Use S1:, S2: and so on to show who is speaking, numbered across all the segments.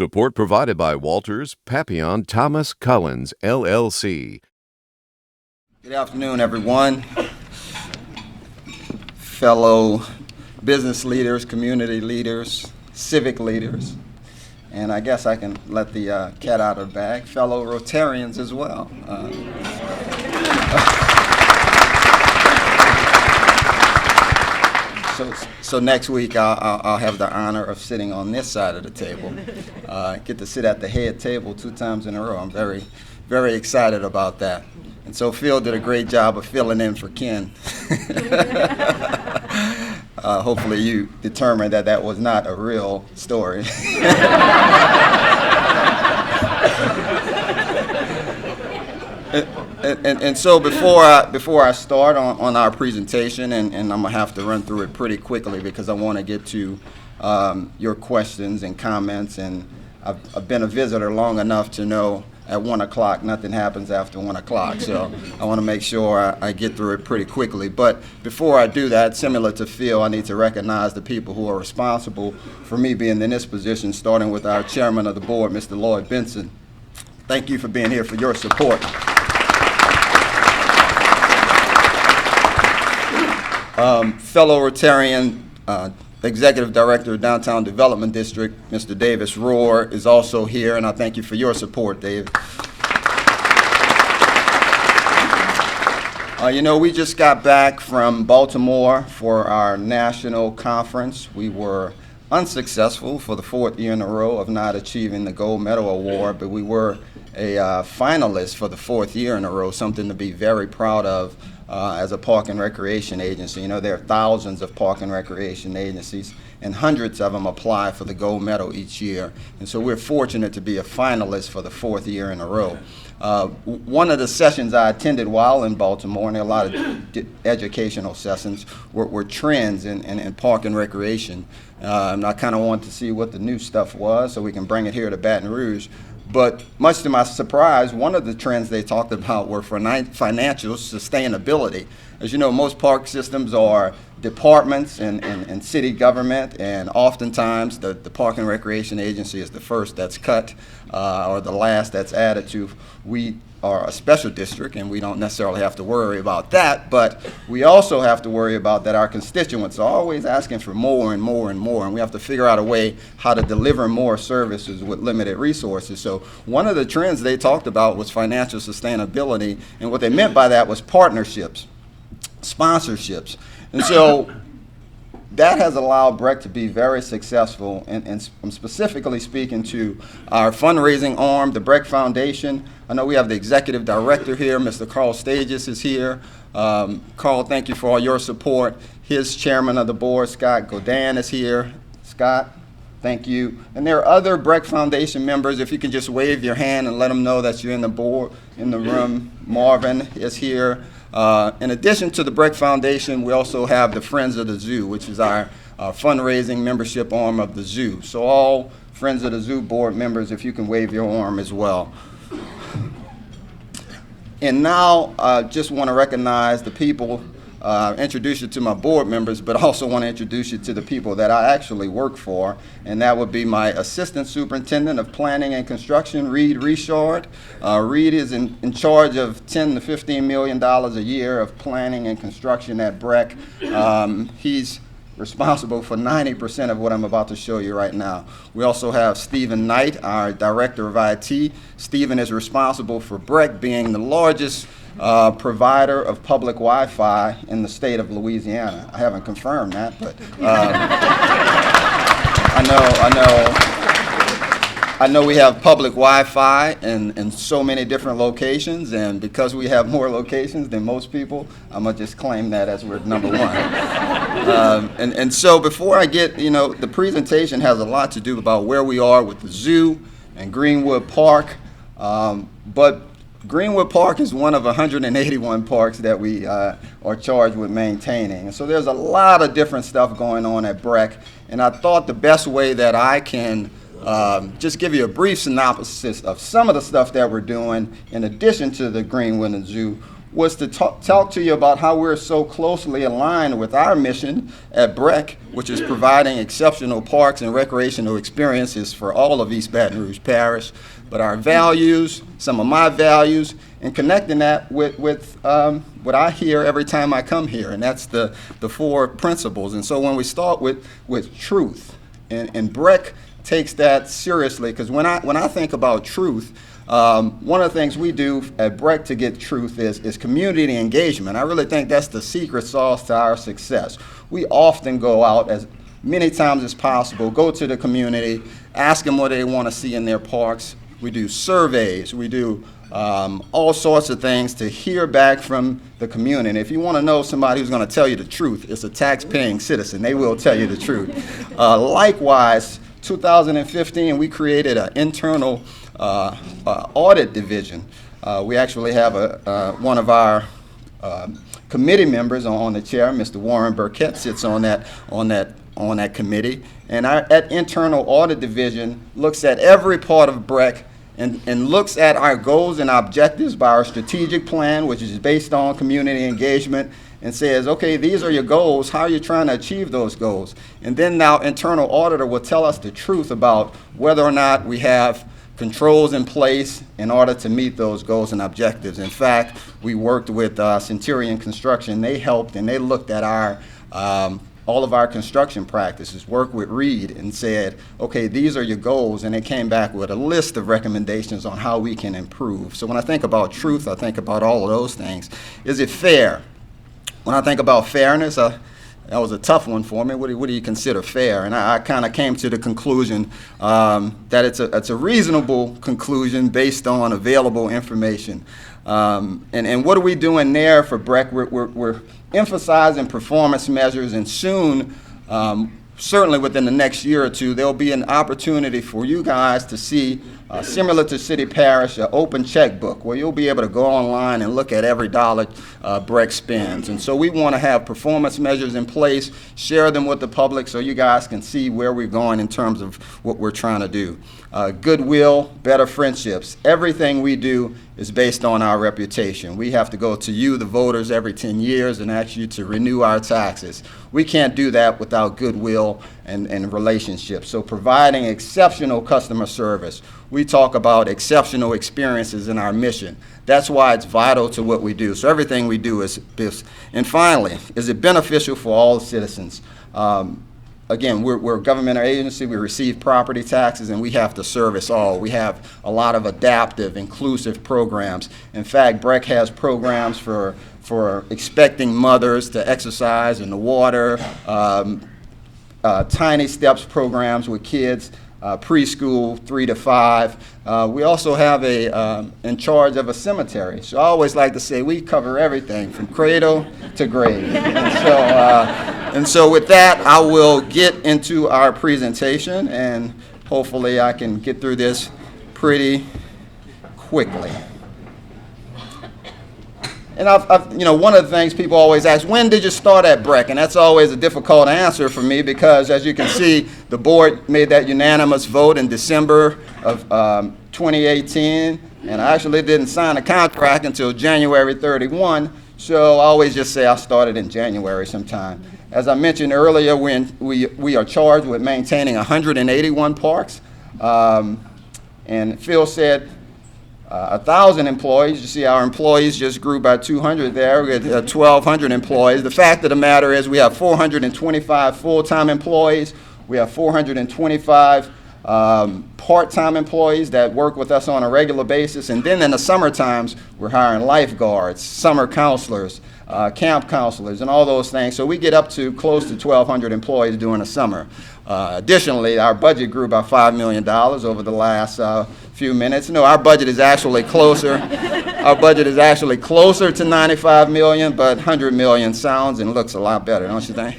S1: Support provided by Walters, Papillon, Thomas, Collins, LLC.
S2: Good afternoon, everyone. Fellow business leaders, community leaders, civic leaders, and I guess I can let the cat out of the bag, fellow Rotarians as well. So next week I'll have the honor of sitting on this side of the table. Get to sit at the head table 2 times in a row. I'm very, very excited about that. And so Phil did a great job of filling in for Ken. Hopefully you determined that that was not a real story. And so before I start on our presentation, and I'm going to have to run through it pretty quickly because I want to get to your questions and comments, and I've been a visitor long enough to know at 1 o'clock nothing happens after 1 o'clock, so I want to make sure I get through it pretty quickly. But before I do that, similar to Phil, I need to recognize the people who are responsible for me being in this position, starting with our chairman of the board, Mr. Lloyd Benson. Thank you for being here, for your support. Fellow Rotarian, Executive Director of Downtown Development District, Mr. Davis Rohr, is also here, and I thank you for your support, Dave. You know, we just got back from Baltimore for our national conference. We were unsuccessful for the 4th year in a row of not achieving the gold medal award, but we were a finalist for the 4th year in a row, something to be very proud of. As a park and recreation agency. You know, there are thousands of park and recreation agencies, and hundreds of them apply for the gold medal each year. And so we're fortunate to be a finalist for the 4th year in a row. One of the sessions I attended while in Baltimore, and there are a lot of educational sessions, were trends in park and recreation. And I kind of wanted to see what the new stuff was so we can bring it here to Baton Rouge. But much to my surprise, one of the trends they talked about were for financial sustainability. As you know, most park systems are departments and city government, and oftentimes the Park and Recreation Agency is the first that's cut or the last that's added to. We are a special district, and we don't necessarily have to worry about that, but we also have to worry about that our constituents are always asking for more and more and more, and we have to figure out a way how to deliver more services with limited resources. So one of the trends they talked about was financial sustainability, and what they meant by that was partnerships, sponsorships. And so that has allowed BREC to be very successful, and I'm specifically speaking to our fundraising arm, the BREC Foundation. I know we have the executive director here, Mr. Carl Stages is here. Carl, thank you for all your support. His chairman of the board, Scott Godin, is here. Scott, thank you. And there are other BREC Foundation members. If you can just wave your hand and let them know that you're in the room. Marvin is here. In addition to the BREC Foundation, we also have the Friends of the Zoo, which is our fundraising membership arm of the zoo. So all Friends of the Zoo board members, if you can wave your arm as well. And now I just want to recognize the people, introduce you to my board members, but I also want to introduce you to the people that I actually work for, and that would be my Assistant Superintendent of Planning and Construction, Reed Richard. Reed is in charge of $10 to $15 million a year of planning and construction at BREC. He's responsible for 90% of what I'm about to show you right now. We also have Stephen Knight, our Director of IT. Stephen is responsible for BREC being the largest provider of public Wi-Fi in the state of Louisiana. I haven't confirmed that, but I know we have public Wi-Fi in so many different locations, and because we have more locations than most people, I'm gonna just claim that as we're number one. And so before I get, you know, the presentation has a lot to do about where we are with the zoo and Greenwood Park, but Greenwood Park is one of 181 parks that we are charged with maintaining. And so there's a lot of different stuff going on at BREC, and I thought the best way that I can just give you a brief synopsis of some of the stuff that we're doing in addition to the Greenwood and Zoo was to talk to you about how we're so closely aligned with our mission at BREC, which is providing exceptional parks and recreational experiences for all of East Baton Rouge Parish, but our values, some of my values, and connecting that with what I hear every time I come here, and that's the 4 principles. And so when we start with truth, and BREC takes that seriously, because when I think about truth, one of the things we do at BREC to get truth is community engagement. I really think that's the secret sauce to our success. We often go out as many times as possible, go to the community, ask them what they want to see in their parks. We do surveys. We do all sorts of things to hear back from the community. And if you want to know somebody who's going to tell you the truth, it's a tax-paying citizen. They will tell you the truth. Likewise, 2015, we created an internal audit division. We actually have one of our committee members on the chair, Mr. Warren Burkett, sits on that committee. And that internal audit division looks at every part of BREC and looks at our goals and objectives by our strategic plan, which is based on community engagement, and says, okay, these are your goals. How are you trying to achieve those goals? And then our internal auditor will tell us the truth about whether or not we have controls in place in order to meet those goals and objectives. In fact, we worked with Centurion Construction. They helped and they looked at our all of our construction practices, worked with Reed and said, okay, these are your goals, and they came back with a list of recommendations on how we can improve. So when I think about truth, I think about all of those things. Is it fair? When I think about fairness, that was a tough one for me. What do you consider fair? And I kind of came to the conclusion that it's a reasonable conclusion based on available information. And what are we doing there for BREC? We're emphasizing performance measures, and soon, certainly within the next year or two, there'll be an opportunity for you guys to see, similar to City Parish, an open checkbook where you'll be able to go online and look at every dollar BREC spends. And so we want to have performance measures in place, share them with the public so you guys can see where we're going in terms of what we're trying to do. Goodwill, better friendships. Everything we do is based on our reputation. We have to go to you, the voters, every 10 years and ask you to renew our taxes. We can't do that without goodwill and relationships. So providing exceptional customer service. We talk about exceptional experiences in our mission. That's why it's vital to what we do. So everything we do is this. And finally, is it beneficial for all citizens? Again, we're a governmental agency. We receive property taxes, and we have to service all. We have a lot of adaptive, inclusive programs. In fact, BREC has programs for expecting mothers to exercise in the water, Tiny Steps programs with kids, preschool 3 to 5. We also have in charge of a cemetery. So I always like to say we cover everything from cradle to grave. And so with that, I will get into our presentation, and hopefully I can get through this pretty quickly. And one of the things people always ask, when did you start at BREC? And that's always a difficult answer for me because, as you can see, the board made that unanimous vote in December of 2018, and I actually didn't sign a contract until January 31, so I always just say I started in January sometime. As I mentioned earlier, we are charged with maintaining 181 parks, and Phil said 1,000 employees. You see our employees just grew by 200 there. We had 1,200 employees. The fact of the matter is we have 425 full-time employees. We have 425 part-time employees that work with us on a regular basis. And then in the summer times, we're hiring lifeguards, summer counselors, camp counselors, and all those things. So we get up to close to 1,200 employees during the summer. Additionally, our budget grew by $5 million over the last few minutes. No, our budget is actually closer. Our budget is actually closer to $95 million, but $100 million sounds and looks a lot better, don't you think?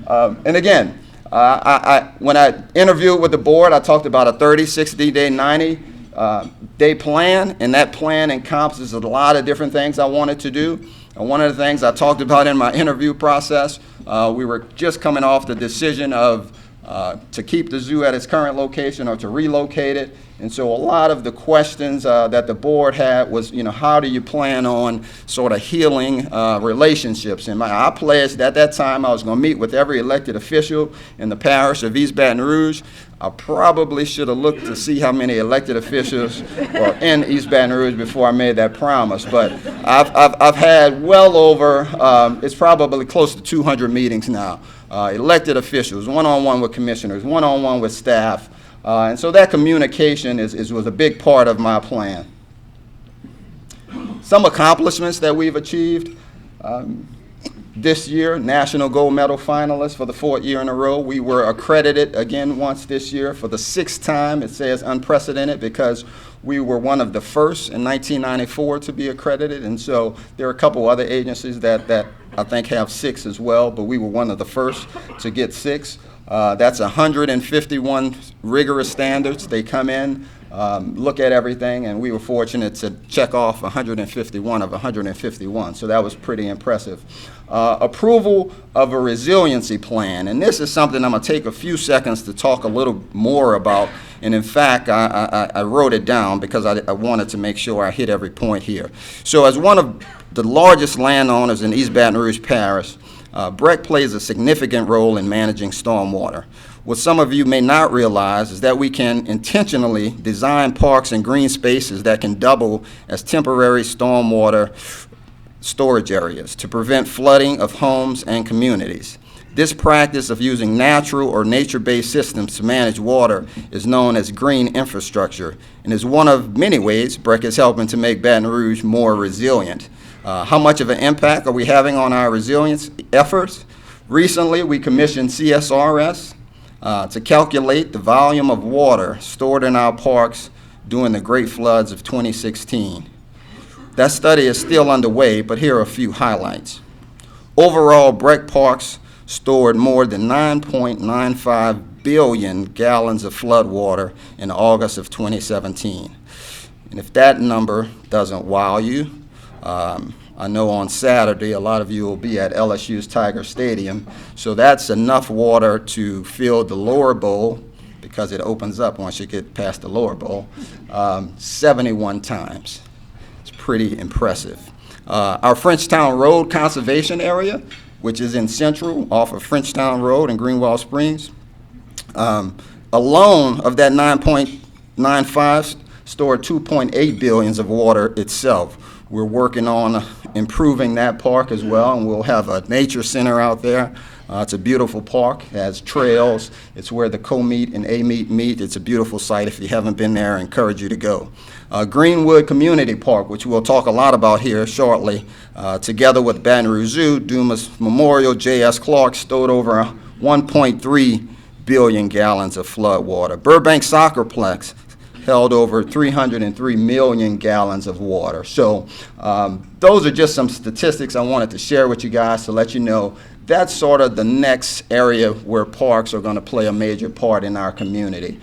S2: And again, when I interviewed with the board, I talked about a 30, 60-day, 90-day plan, and that plan encompasses a lot of different things I wanted to do. And one of the things I talked about in my interview process, we were just coming off the decision of to keep the zoo at its current location or to relocate it. And so a lot of the questions that the board had was, how do you plan on sort of healing relationships? And I pledged at that time I was going to meet with every elected official in the parish of East Baton Rouge. I probably should have looked to see how many elected officials were in East Baton Rouge before I made that promise. But I've had well over, it's probably close to 200 meetings now. Elected officials, one-on-one with commissioners, one-on-one with staff. And so that communication was a big part of my plan. Some accomplishments that we've achieved. This year, National Gold Medal finalists for the 4th year in a row. We were accredited again once this year for the 6th time. It says unprecedented because we were one of the first in 1994 to be accredited. And so there are a couple other agencies that I think have 6 as well, but we were one of the first to get 6. That's 151 rigorous standards. They come in, look at everything, and we were fortunate to check off 151 of 151, so that was pretty impressive. Approval of a resiliency plan, and this is something I'm going to take a few seconds to talk a little more about, and in fact, I wrote it down because I wanted to make sure I hit every point here. So as one of the largest landowners in East Baton Rouge Parish, BREC plays a significant role in managing stormwater. What some of you may not realize is that we can intentionally design parks and green spaces that can double as temporary stormwater storage areas to prevent flooding of homes and communities. This practice of using natural or nature-based systems to manage water is known as green infrastructure and is one of many ways BREC is helping to make Baton Rouge more resilient. How much of an impact are we having on our resilience efforts? Recently, we commissioned CSRS to calculate the volume of water stored in our parks during the Great Floods of 2016. That study is still underway, but here are a few highlights. Overall, BREC parks stored more than 9.95 billion gallons of flood water in August of 2017. And if that number doesn't wow you, I know on Saturday a lot of you will be at LSU's Tiger Stadium, so that's enough water to fill the lower bowl, because it opens up once you get past the lower bowl, 71 times. It's pretty impressive. Our Frenchtown Road Conservation Area, which is in Central off of Frenchtown Road in Greenwald Springs, alone of that 9.95 stored 2.8 billions of water itself. We're working on improving that park as well, and we'll have a nature center out there. It's a beautiful park, it has trails. It's where the co-meet and A-meet meet. It's a beautiful site. If you haven't been there, I encourage you to go. Greenwood Community Park, which we'll talk a lot about here shortly, together with Baton Rouge Zoo, Dumas Memorial, J.S. Clark, stored over 1.3 billion gallons of flood water. Burbank Soccerplex held over 303 million gallons of water. So those are just some statistics I wanted to share with you guys to let you know that's sort of the next area where parks are going to play a major part in our community.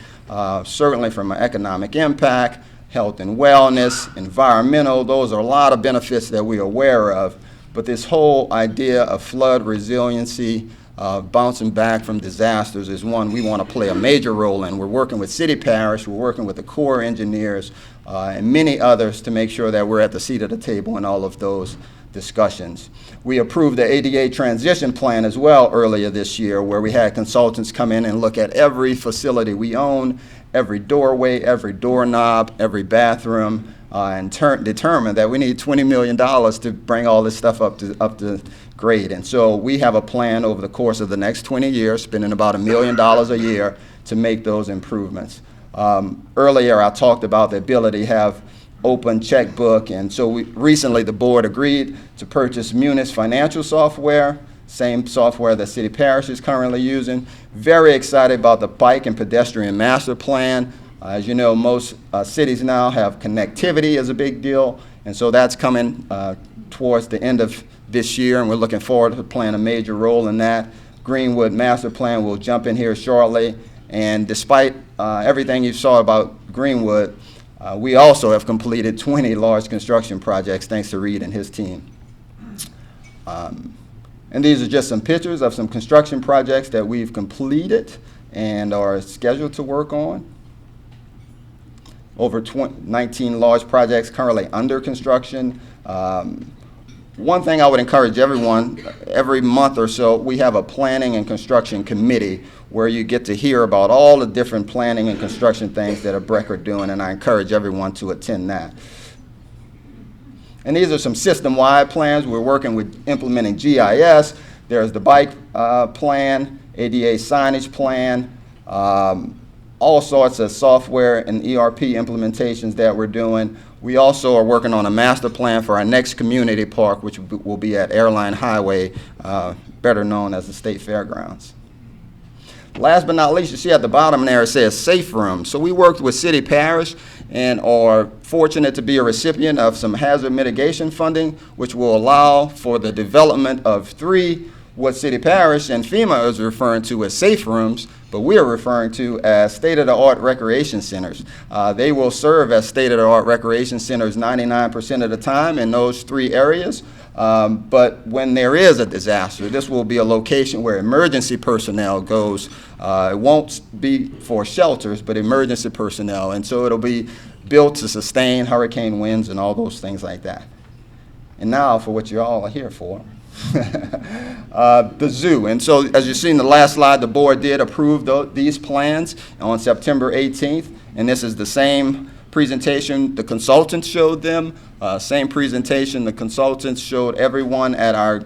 S2: Certainly from an economic impact, health and wellness, environmental, those are a lot of benefits that we're aware of. But this whole idea of flood resiliency, bouncing back from disasters is one we want to play a major role in. We're working with City Parish, we're working with the Corps engineers, and many others to make sure that we're at the seat of the table in all of those discussions. We approved the ADA transition plan as well earlier this year, where we had consultants come in and look at every facility we own, every doorway, every doorknob, every bathroom, and determine that we need $20 million to bring all this stuff up to grade. And so we have a plan over the course of the next 20 years, spending about $1 million a year to make those improvements. Earlier I talked about the ability to have open checkbook, and so recently the board agreed to purchase Munis financial software, same software that City Parish is currently using. Very excited about the bike and pedestrian master plan. As you know, most cities now have connectivity as a big deal, and so that's coming towards the end of this year, and we're looking forward to playing a major role in that. Greenwood master plan will jump in here shortly, and despite everything you saw about Greenwood, we also have completed 20 large construction projects thanks to Reed and his team. And these are just some pictures of some construction projects that we've completed and are scheduled to work on. Over 19 large projects currently under construction. One thing I would encourage everyone, every month or so, we have a planning and construction committee where you get to hear about all the different planning and construction things that a BREC are doing, and I encourage everyone to attend that. And these are some system-wide plans. We're working with implementing GIS. There's the bike plan, ADA signage plan, all sorts of software and ERP implementations that we're doing. We also are working on a master plan for our next community park, which will be at Airline Highway, better known as the State Fairgrounds. Last but not least, you see at the bottom there it says safe rooms. So we worked with City Parish and are fortunate to be a recipient of some hazard mitigation funding, which will allow for the development of 3 what City Parish and FEMA is referring to as safe rooms, but we are referring to as state-of-the-art recreation centers. They will serve as state-of-the-art recreation centers 99% of the time in those 3 areas. But when there is a disaster, this will be a location where emergency personnel goes. It won't be for shelters, but emergency personnel. And so it'll be built to sustain hurricane winds and all those things like that. And now for what you all are here for. The zoo. And so as you see in the last slide, the board did approve these plans on September 18th. And this is the same presentation the consultants showed them. Same presentation the consultants showed everyone at our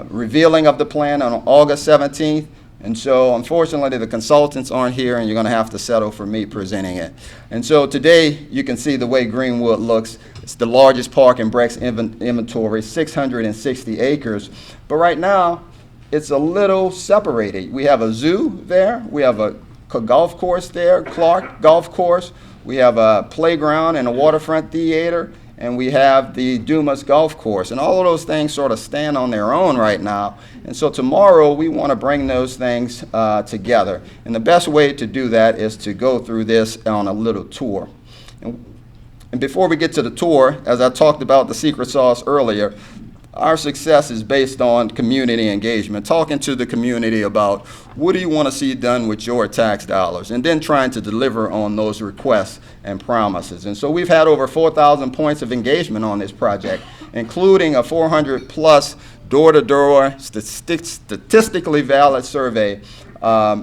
S2: revealing of the plan on August 17th. And so unfortunately the consultants aren't here, and you're going to have to settle for me presenting it. And so today you can see the way Greenwood looks. It's the largest park in BREC's inventory, 660 acres. But right now it's a little separated. We have a zoo there. We have a golf course there, Clark Golf Course. We have a playground and a waterfront theater. And we have the Dumas Golf Course. And all of those things sort of stand on their own right now. And so tomorrow we want to bring those things together. And the best way to do that is to go through this on a little tour. And before we get to the tour, as I talked about the secret sauce earlier, our success is based on community engagement, talking to the community about what do you want to see done with your tax dollars, and then trying to deliver on those requests and promises. And so we've had over 4,000 points of engagement on this project, including a 400+ door-to-door statistically valid survey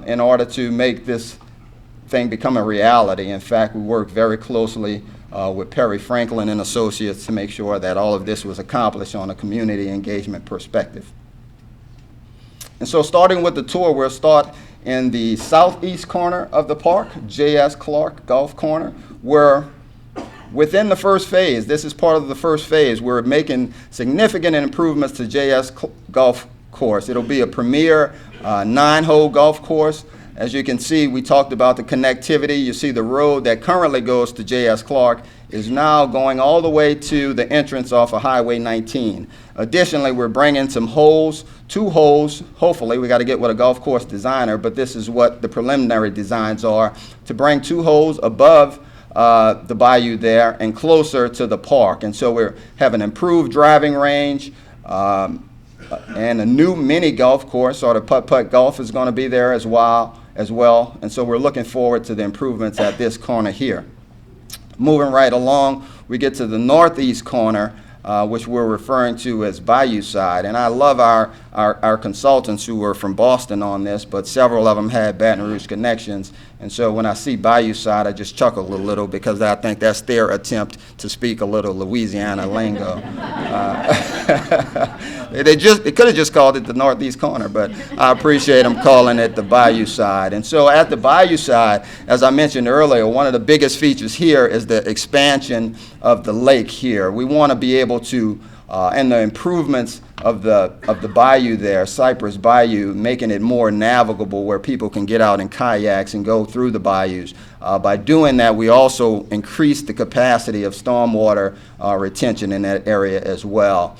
S2: in order to make this thing become a reality. In fact, we worked very closely with Perry Franklin and Associates to make sure that all of this was accomplished on a community engagement perspective. And so starting with the tour, we'll start in the southeast corner of the park, J.S. Clark Golf Corner, where within the first phase, this is part of the first phase, we're making significant improvements to J.S. Golf Course. It'll be a premier 9-hole golf course. As you can see, we talked about the connectivity. You see the road that currently goes to J.S. Clark is now going all the way to the entrance off of Highway 19. Additionally, we're bringing some holes, 2 holes, hopefully. We got to get with a golf course designer, but this is what the preliminary designs are, to bring 2 holes above the bayou there and closer to the park. And so we have an improved driving range, and a new mini golf course, sort of putt-putt golf is going to be there as well. And so we're looking forward to the improvements at this corner here. Moving right along, we get to the northeast corner, which we're referring to as Bayou Side. And I love our consultants who were from Boston on this, but several of them had Baton Rouge connections. And so when I see Bayou Side, I just chuckle a little because I think that's their attempt to speak a little Louisiana lingo. They could have just called it the northeast corner, but I appreciate them calling it the Bayou Side. And so at the Bayou Side, as I mentioned earlier, one of the biggest features here is the expansion of the lake here. We want to be able to, and the improvements of the bayou there, Cypress Bayou, making it more navigable where people can get out in kayaks and go through the bayous. By doing that, we also increase the capacity of stormwater retention in that area as well.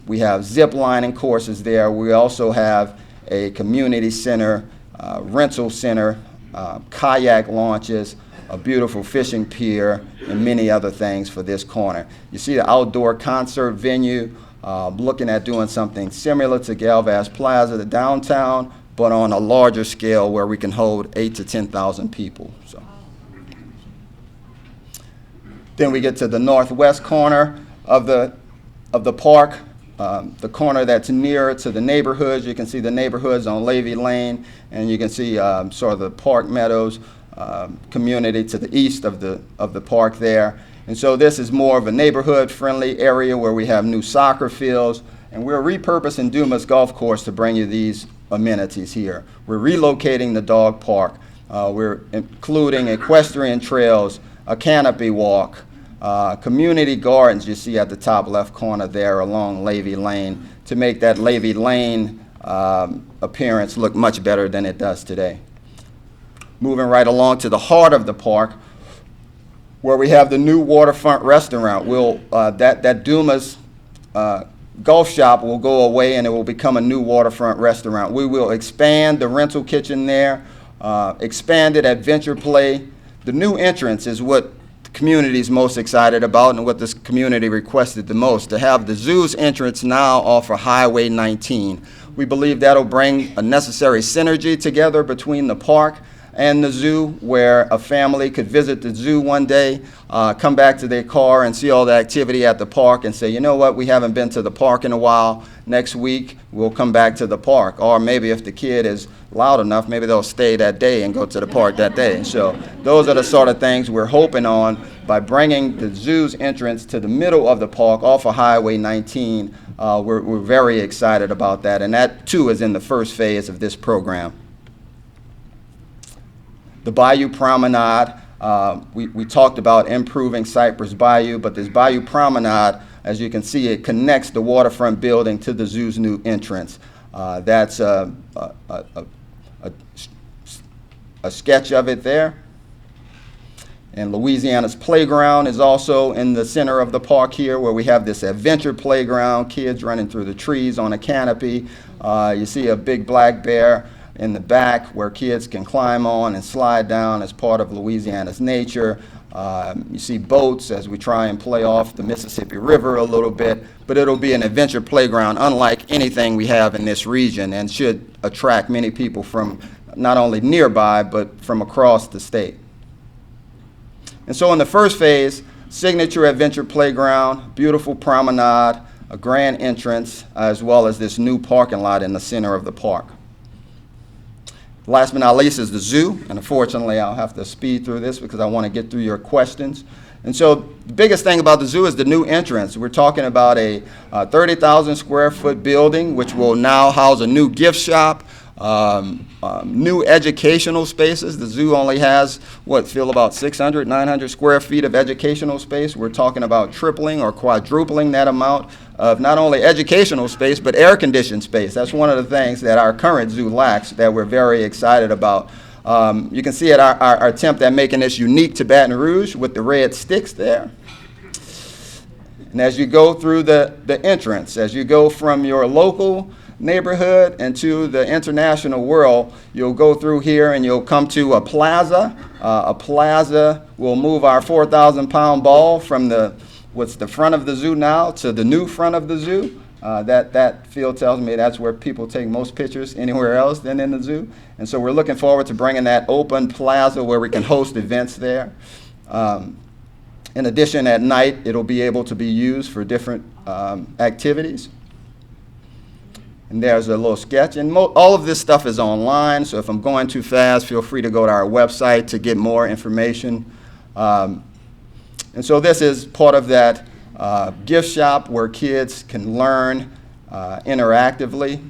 S2: We have zip lining courses there. We also have a community center, rental center, kayak launches, a beautiful fishing pier, and many other things for this corner. You see the outdoor concert venue, looking at doing something similar to Galvez Plaza, the downtown but on a larger scale where we can hold 8,000 to 10,000 people. So. Then we get to the northwest corner of the park, the corner that's nearer to the neighborhoods. You can see the neighborhoods on Levy Lane, and you can see sort of the Park Meadows community to the east of the park there. And so this is more of a neighborhood-friendly area where we have new soccer fields, and we're repurposing Dumas Golf Course to bring you these amenities here. We're relocating the dog park. We're including equestrian trails, a canopy walk, community gardens you see at the top left corner there along Levy Lane to make that Levy Lane appearance look much better than it does today. Moving right along to the heart of the park, where we have the new Waterfront Restaurant. That Dumas golf shop will go away and it will become a new Waterfront Restaurant. We will expand the rental kitchen there, expanded adventure play. The new entrance is what the community is most excited about and what this community requested the most, to have the zoo's entrance now off of Highway 19. We believe that'll bring a necessary synergy together between the park and the zoo, where a family could visit the zoo one day, come back to their car and see all the activity at the park and say, you know what, we haven't been to the park in a while. Next week, we'll come back to the park. Or maybe if the kid is loud enough, maybe they'll stay that day and go to the park that day. So those are the sort of things we're hoping on by bringing the zoo's entrance to the middle of the park off of Highway 19. We're very excited about that, and that too is in the first phase of this program. The Bayou Promenade, we talked about improving Cypress Bayou, but this Bayou Promenade, as you can see, it connects the waterfront building to the zoo's new entrance. That's a sketch of it there. And Louisiana's playground is also in the center of the park here, where we have this adventure playground, kids running through the trees on a canopy. You see a big black bear in the back where kids can climb on and slide down as part of Louisiana's nature. You see boats as we try and play off the Mississippi River a little bit, but it'll be an adventure playground unlike anything we have in this region, and should attract many people from not only nearby but from across the state. And so in the first phase, signature adventure playground, beautiful promenade, a grand entrance, as well as this new parking lot in the center of the park. Last but not least is the zoo, and unfortunately I'll have to speed through this because I want to get through your questions. And so the biggest thing about the zoo is the new entrance. We're talking about a 30,000 square foot building which will now house a new gift shop, new educational spaces. The zoo only has, about 600, 900 square feet of educational space. We're talking about tripling or quadrupling that amount of not only educational space, but air-conditioned space. That's one of the things that our current zoo lacks that we're very excited about. You can see at our attempt at making this unique to Baton Rouge with the red sticks there. And as you go through the entrance, as you go from your local neighborhood into the international world, you'll go through here and you'll come to a plaza. A plaza will move our 4,000-pound ball from what's the front of the zoo now to the new front of the zoo. That field tells me that's where people take most pictures anywhere else than in the zoo. And so we're looking forward to bringing that open plaza where we can host events there. In addition, at night, it'll be able to be used for different activities. And there's a little sketch. And all of this stuff is online, so if I'm going too fast, feel free to go to our website to get more information. And so this is part of that gift shop where kids can learn interactively.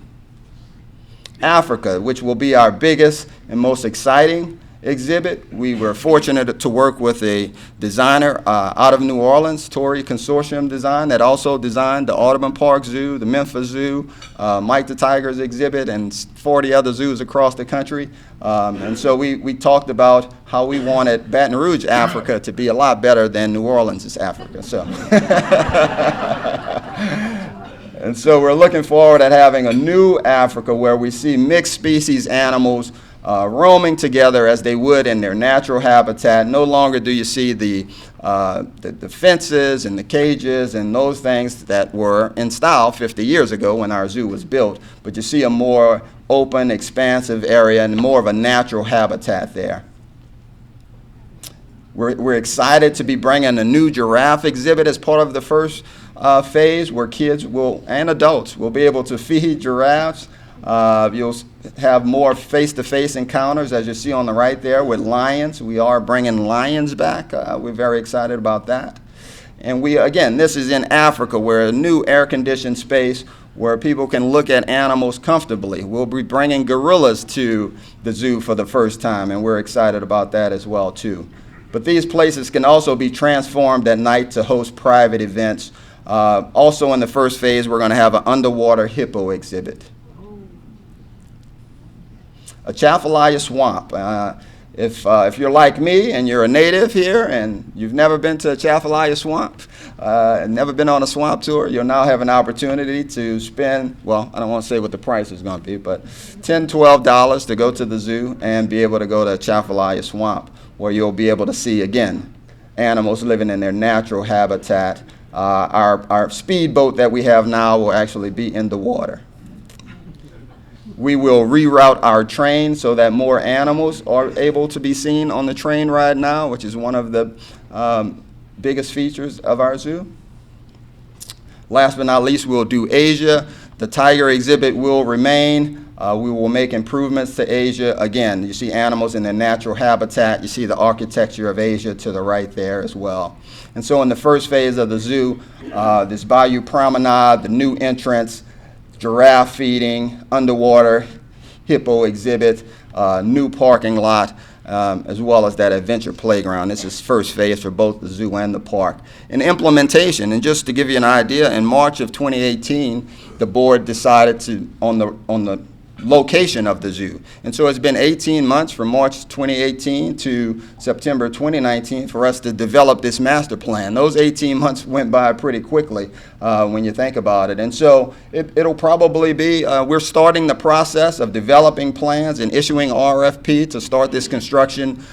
S2: Africa, which will be our biggest and most exciting exhibit. We were fortunate to work with a designer out of New Orleans, Tory Consortium Design, that also designed the Audubon Park Zoo, the Memphis Zoo, Mike the Tiger's exhibit, and 40 other zoos across the country. And so we talked about how we wanted Baton Rouge, Africa, to be a lot better than New Orleans' Africa. So. And so we're looking forward at having a new Africa where we see mixed species animals roaming together as they would in their natural habitat. No longer do you see the fences and the cages and those things that were in style 50 years ago when our zoo was built, but you see a more open, expansive area and more of a natural habitat there. We're excited to be bringing a new giraffe exhibit as part of the first phase, where kids and adults will be able to feed giraffes. You'll have more face-to-face encounters, as you see on the right there, with lions. We are bringing lions back. We're very excited about that. And again, this is in Africa, where a new air-conditioned space where people can look at animals comfortably. We'll be bringing gorillas to the zoo for the first time, and we're excited about that as well, too. But these places can also be transformed at night to host private events. Also in the first phase, we're going to have an underwater hippo exhibit. Atchafalaya Swamp. If you're like me and you're a native here and you've never been to Atchafalaya Swamp, and never been on a swamp tour, you'll now have an opportunity to spend, well, I don't want to say what the price is going to be, but $10, $12 to go to the zoo and be able to go to Atchafalaya Swamp, where you'll be able to see, again, animals living in their natural habitat. Our speedboat that we have now will actually be in the water. We will reroute our train so that more animals are able to be seen on the train ride now, which is one of the biggest features of our zoo. Last but not least, we'll do Asia. The tiger exhibit will remain. We will make improvements to Asia. Again, you see animals in their natural habitat. You see the architecture of Asia to the right there as well. And so in the first phase of the zoo, this Bayou Promenade, the new entrance, giraffe feeding, underwater hippo exhibit, new parking lot, as well as that adventure playground. This is first phase for both the zoo and the park. In implementation, and just to give you an idea, in March of 2018, the board decided to, on the location of the zoo. And so it's been 18 months from March 2018 to September 2019 for us to develop this master plan. Those 18 months went by pretty quickly when you think about it. And so it'll probably be, we're starting the process of developing plans and issuing RFP to start this construction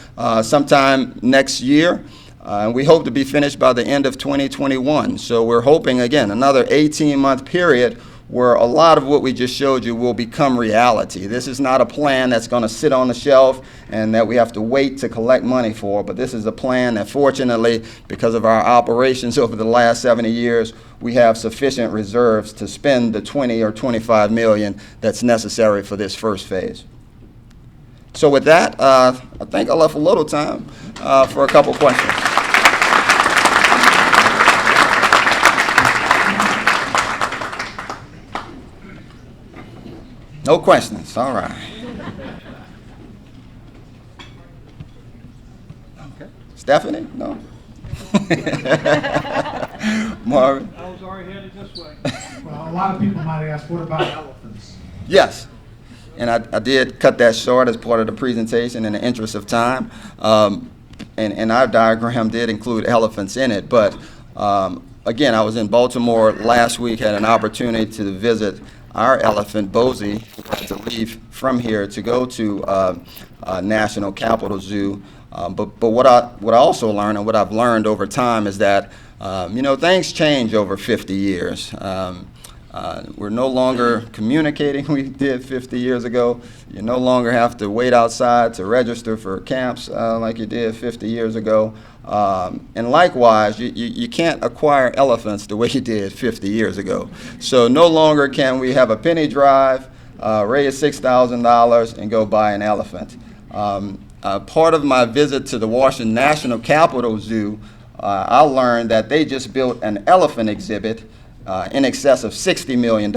S2: sometime next year. And we hope to be finished by the end of 2021. So we're hoping, again, another 18-month period where a lot of what we just showed you will become reality. This is not a plan that's going to sit on the shelf and that we have to wait to collect money for, but this is a plan that, fortunately, because of our operations over the last 70 years, we have sufficient reserves to spend the 20 or 25 million that's necessary for this first phase. So with that, I think I left a little time for a couple questions. No questions, all right. Okay. Stephanie, no? Marvin?
S3: I was already headed this way. Well, a lot of people might ask, what about elephants?
S2: Yes, and I did cut that short as part of the presentation in the interest of time. And our diagram did include elephants in it, but again, I was in Baltimore last week, had an opportunity to visit our elephant, Bosie, who had to leave from here to go to National Capital Zoo. But what I also learned, and what I've learned over time, is that things change over 50 years. We're no longer communicating we did 50 years ago. You no longer have to wait outside to register for camps like you did 50 years ago. And likewise, you can't acquire elephants the way you did 50 years ago. So no longer can we have a penny drive, raise $6,000, and go buy an elephant. Part of my visit to the Washington National Capital Zoo, I learned that they just built an elephant exhibit in excess of $60 million.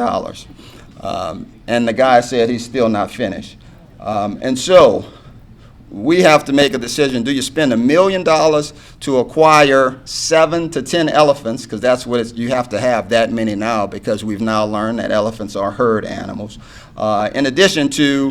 S2: And the guy said he's still not finished. And so we have to make a decision. Do you spend $1 million to acquire 7 to 10 elephants, because that's what you have to have that many now, because we've now learned that elephants are herd animals, in addition to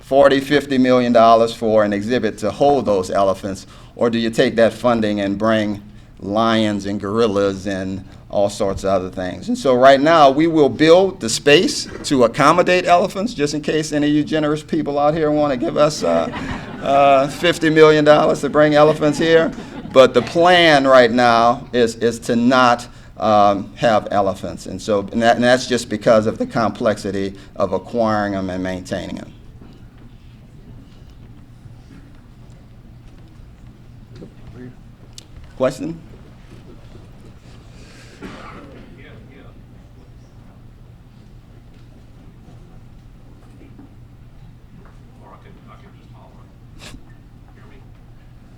S2: $40, $50 million for an exhibit to hold those elephants? Or do you take that funding and bring lions and gorillas and all sorts of other things. And so right now we will build the space to accommodate elephants, just in case any of you generous people out here want to give us $50 million to bring elephants here. But the plan right now is to not have elephants. And that's just because of the complexity of acquiring them and maintaining them. Question?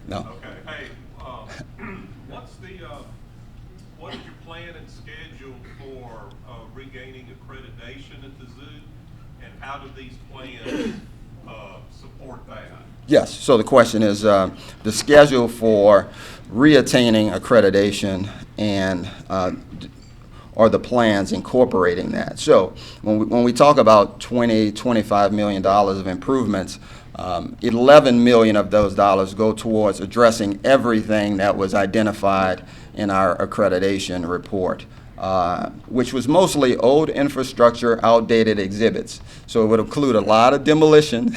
S2: No.
S4: Okay. Hey, what is your plan and schedule for regaining accreditation at the zoo, and how do these plans support that?
S2: Yes. So the question is the schedule for reattaining accreditation and or the plans incorporating that. So when we talk about $25 million of improvements, 11 million of those dollars go towards addressing everything that was identified in our accreditation report, which was mostly old infrastructure, outdated exhibits. So it would include a lot of demolition.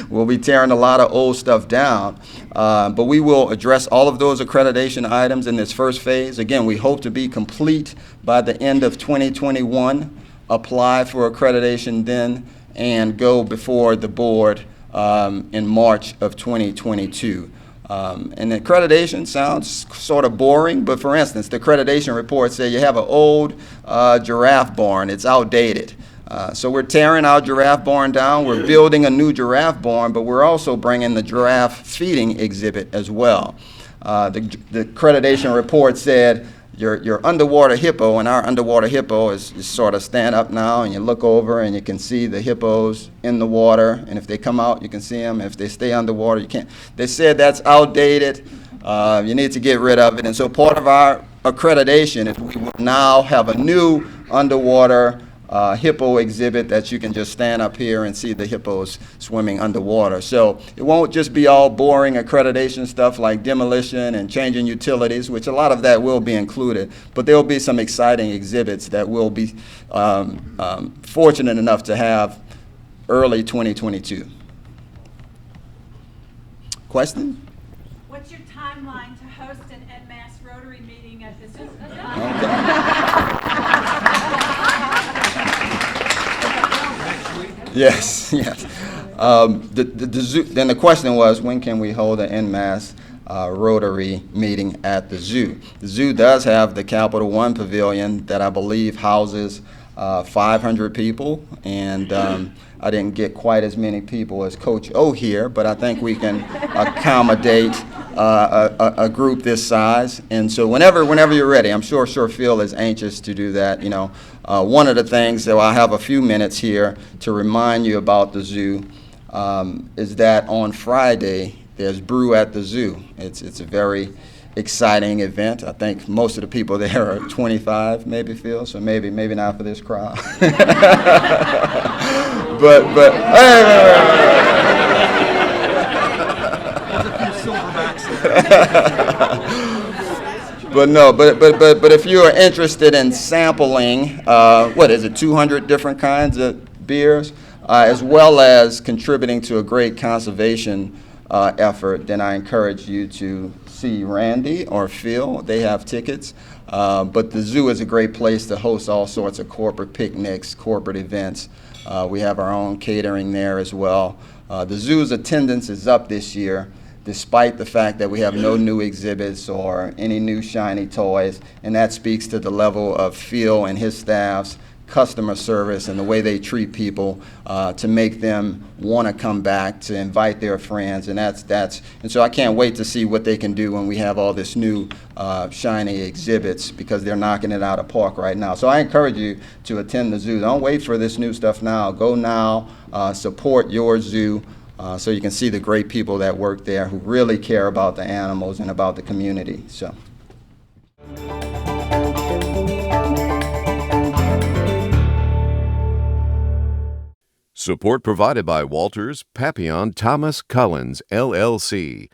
S2: We'll be tearing a lot of old stuff down, but we will address all of those accreditation items in this first phase. Again, we hope to be complete by the end of 2021, apply for accreditation then, and go before the board in March of 2022. And accreditation sounds sort of boring, but for instance, the accreditation report says you have an old giraffe barn, it's outdated. So we're tearing our giraffe barn down, we're building a new giraffe barn, but we're also bringing the giraffe feeding exhibit as well. The accreditation report said your underwater hippo, and our underwater hippo is sort of stand up now, and you look over and you can see the hippos in the water, and if they come out you can see them. If they stay underwater you can't. They said that's outdated, you need to get rid of it. And so part of our accreditation is we will now have a new underwater hippo exhibit that you can just stand up here and see the hippos swimming underwater. So it won't just be all boring accreditation stuff like demolition and changing utilities, which a lot of that will be included, but there will be some exciting exhibits that we'll be fortunate enough to have early 2022. Question?
S5: What's your timeline to host an en masse Rotary meeting at this?
S2: Yes, yes. The zoo, then the question was, when can we hold an en masse Rotary meeting at the zoo? The zoo does have the Capital One Pavilion that I believe houses 500 people, and I didn't get quite as many people as Coach O here, but I think we can accommodate a group this size. And so whenever you're ready, I'm sure Phil is anxious to do that. You know, one of the things that I have a few minutes here to remind you about the zoo is that on Friday there's Brew at the Zoo. It's a very exciting event. I think most of the people there are 25, maybe, Phil, so maybe not for this crowd. but but if you are interested in sampling, 200 different kinds of beers, as well as contributing to a great conservation effort, then I encourage you to see Randy or Phil. They have tickets. But the zoo is a great place to host all sorts of corporate picnics, corporate events. We have our own catering there as well. The zoo's attendance is up this year, despite the fact that we have no new exhibits or any new shiny toys, and that speaks to the level of Phil and his staff's customer service and the way they treat people to make them want to come back, to invite their friends, and and so I can't wait to see what they can do when we have all this new shiny exhibits, because they're knocking it out of park right now. So I encourage you to attend the zoo. Don't wait for this new stuff now. Go now. Support your zoo so you can see the great people that work there who really care about the animals and about the community. So.
S1: Support provided by Walters, Papillon, Thomas Collins, LLC,